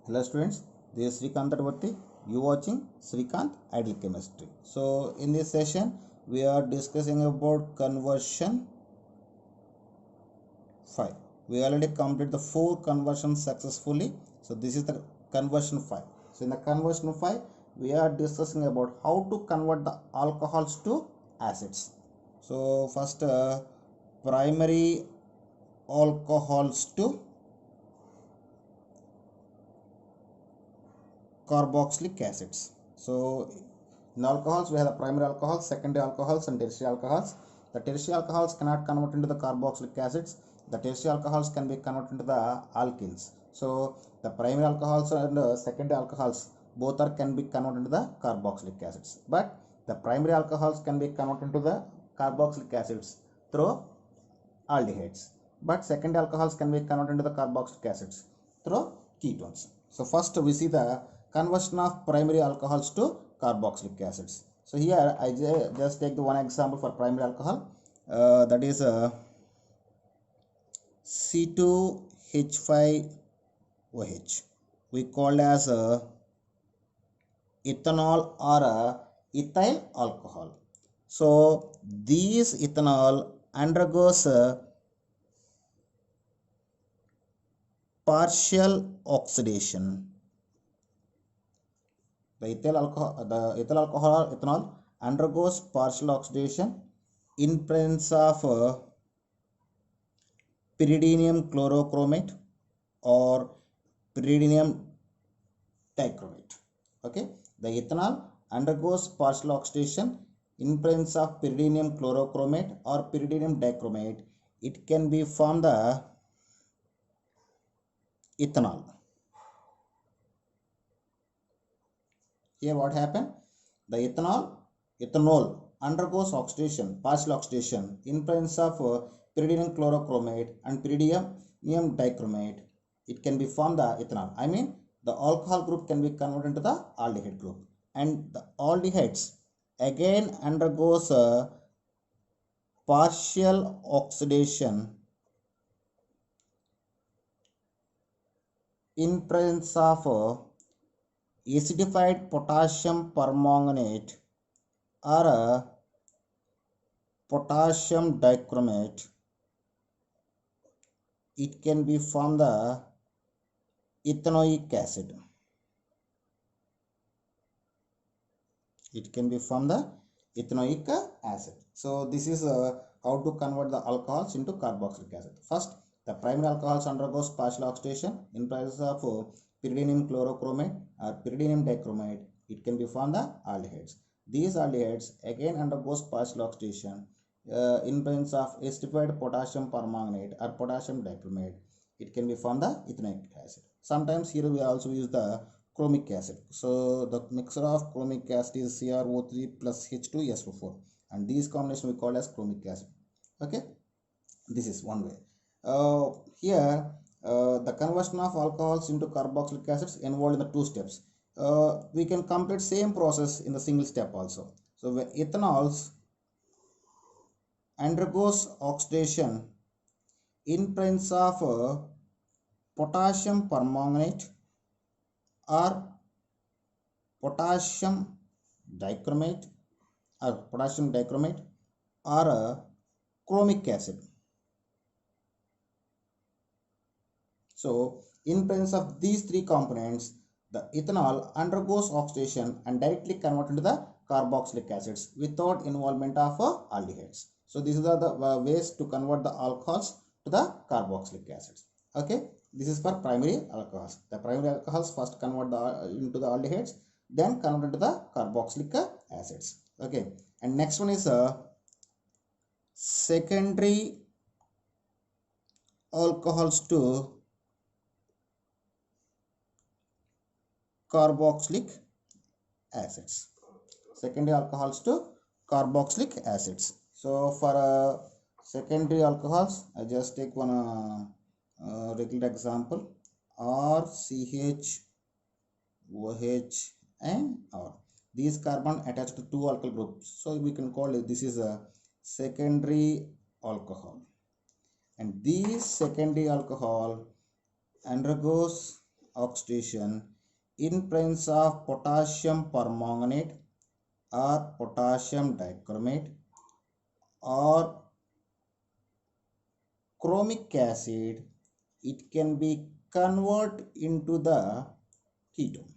Hello students, this is Srikanth Advati. You watching Srikanth Ideal Chemistry. So in this session we are discussing about conversion 5. We already completed the 4 conversions successfully. So this is the conversion 5. So in the conversion 5 we are discussing about how to convert the alcohols to acids. So first primary alcohols to carboxylic acids. So in alcohols we have the primary alcohols, secondary alcohols and tertiary alcohols. The tertiary alcohols cannot convert into the carboxylic acids. The tertiary alcohols can be converted into the alkenes. So the primary alcohols and secondary alcohols both are can be converted into the carboxylic acids. But the primary alcohols can be converted into the carboxylic acids through aldehydes. But secondary alcohols can be converted into the carboxylic acids through ketones. So first we see the conversion of primary alcohols to carboxylic acids. So here I just take the one example for primary alcohol, that is C2H5OH. We call as ethanol or ethyl alcohol. So these ethanol undergoes partial oxidation. The ethyl alcohol ethanol undergoes partial oxidation in presence of pyridinium chlorochromate or pyridinium dichromate. Okay, the ethanol undergoes partial oxidation in presence of pyridinium chlorochromate or pyridinium dichromate. It can be from the ethanol. Here what happened? The ethanol undergoes oxidation, partial oxidation in presence of pyridinium chlorochromate and pyridinium dichromate. It can be formed the ethanol. I mean the alcohol group can be converted into the aldehyde group, and the aldehydes again undergoes partial oxidation in presence of acidified potassium permanganate or potassium dichromate. It can be from the ethanoic acid. It can be from the ethanoic acid. So this is how to convert the alcohols into carboxylic acid. First, the primary alcohols undergoes partial oxidation in presence of pyridinium chlorochromate or pyridinium dichromate. It can be from the aldehydes. These aldehydes again undergoes partial oxidation in presence of acidified potassium permanganate or potassium dichromate. It can be from the ethanoic acid. Sometimes here we also use the chromic acid. So the mixture of chromic acid is CrO3 plus H2SO4, and these combination we call as chromic acid. Okay, this is one way. Here the conversion of alcohols into carboxylic acids involved in the two steps. We can complete same process in the single step also. So when ethanols undergoes oxidation in presence of potassium permanganate or potassium dichromate or chromic acid. So in presence of these three components, the ethanol undergoes oxidation and directly converted into the carboxylic acids without involvement of aldehydes. So these are the ways to convert the alcohols to the carboxylic acids. Okay, this is for primary alcohols. The primary alcohols first convert into the aldehydes, then convert into the carboxylic acids. Okay, and next one is secondary alcohols to carboxylic acids. Secondary alcohols to carboxylic acids. So for secondary alcohols, I just take one regular example: RCH, OH, and R. These carbon attached to two alkyl groups, so we can call it this is a secondary alcohol. And these secondary alcohol undergoes oxidation in presence of potassium permanganate or potassium dichromate or chromic acid, it can be converted into the ketone.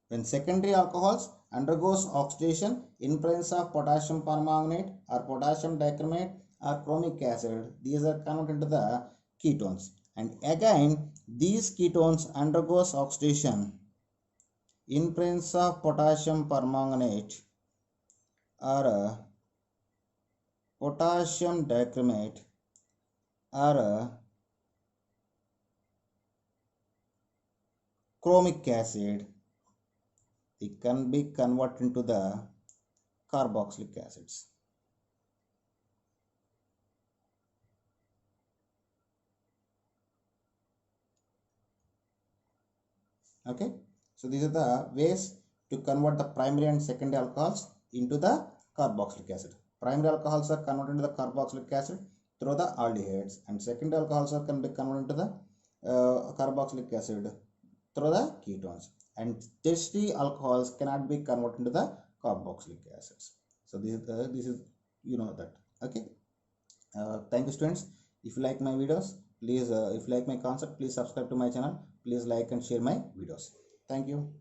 When secondary alcohols undergoes oxidation in presence of potassium permanganate or potassium dichromate or chromic acid, these are converted into the ketones. And again, these ketones undergoes oxidation in presence of potassium permanganate or potassium dichromate or chromic acid, it can be converted into the carboxylic acids. Okay, so these are the ways to convert the primary and secondary alcohols into the carboxylic acid. Primary alcohols are converted into the carboxylic acid through the aldehydes, and secondary alcohols are can be converted into the carboxylic acid through the ketones, and tertiary alcohols cannot be converted into the carboxylic acids. So this is you know that. Okay, thank you students. If you like my videos, please if you like my concept, please subscribe to my channel. Please like and share my videos. Thank you.